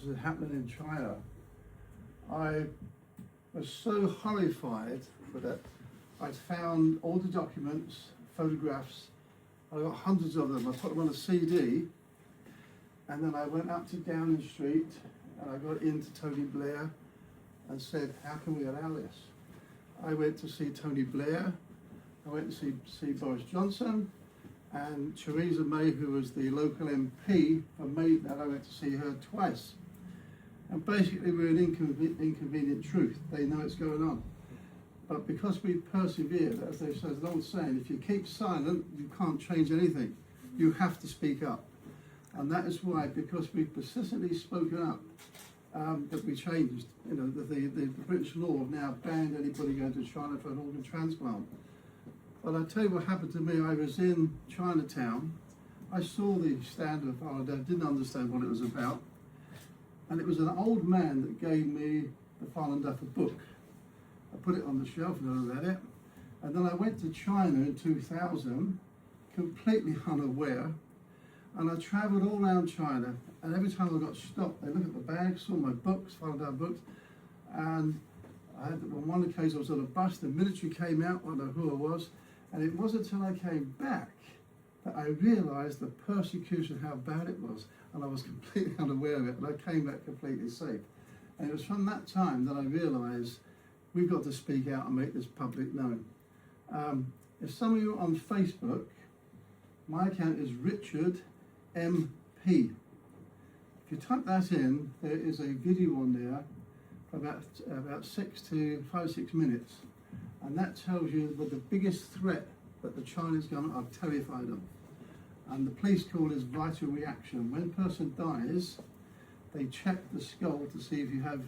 was happening in China, I was so horrified with it. I found all the documents, photographs. I got hundreds of them. I put them on a CD, and then I went up to Downing Street and I got into Tony Blair and said, how can we allow this? I went to see Tony Blair, I went to see Boris Johnson, and Theresa May, who was the local MP for Maidenhead, I went to see her twice. And basically we're an inconvenient truth. They know it's going on. But because we persevered, as they say, the old saying, if you keep silent, you can't change anything. You have to speak up. And that is why, because we've persistently spoken up, that we changed. You know, the British law have now banned anybody going to China for an organ transplant. But I'll tell you what happened to me. I was in Chinatown. I saw the stand of Falun Dafa, didn't understand what it was about. And it was an old man that gave me the Falun Dafa book. I put it on the shelf and I read it. And then I went to China in 2000, completely unaware. And I travelled all around China. And every time I got stopped, they looked at the bag, saw my books, Falun Dafa books. And I had, on one occasion I was on a bus, the military came out, I don't know who I was. And it wasn't until I came back that I realised the persecution, how bad it was. And I was completely unaware of it, and I came back completely safe. And it was from that time that I realised we've got to speak out and make this public known. If some of you are on Facebook, my account is Richard MP. If you type that in, there is a video on there for about 5 or 6 minutes. And that tells you what the biggest threat that the Chinese government are terrified of. And the police call is vital reaction. When a person dies, they check the skull to see if you have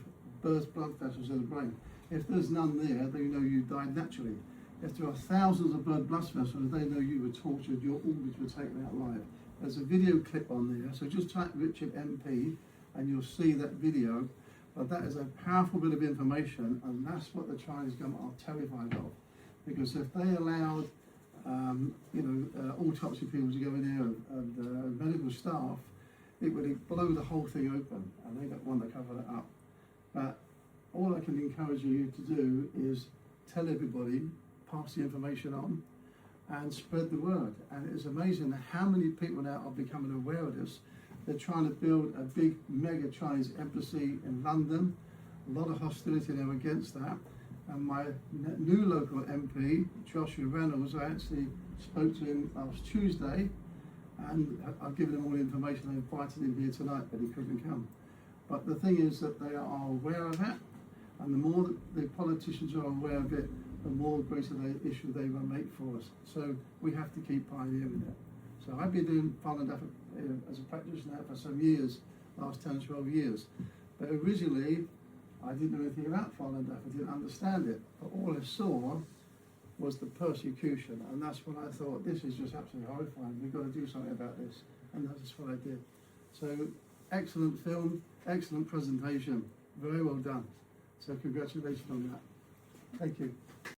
burst blood vessels in the brain. If there's none there, they know you died naturally. If there are thousands of blood vessels, they know you were tortured, your organs were taken out alive. There's a video clip on there, so just type Richard MP and you'll see that video. But that is a powerful bit of information, and that's what the Chinese government are terrified of. Because if they allowed autopsy people to go in here and medical staff, it would blow the whole thing open, and they don't want to cover that up. But all I can encourage you to do is tell everybody, pass the information on, and spread the word. And it's amazing how many people now are becoming aware of this. They're trying to build a big mega Chinese embassy in London. A lot of hostility now against that. And my new local MP, Joshua Reynolds, I actually spoke to him last Tuesday, and I've given him all the information. I invited him here tonight, but he couldn't come. But the thing is that they are aware of that, and the more that the politicians are aware of it, the more greater the issue they will make for us. So we have to keep pioneering it. So I've been doing Falun Dafa as a practitioner for some years, last 10, 12 years. But originally, I didn't know anything about Falun Dafa, I didn't understand it. But all I saw was the persecution, and that's when I thought, this is just absolutely horrifying. We've got to do something about this, and that's what I did. So, excellent film, excellent presentation, very well done. So congratulations on that. Thank you.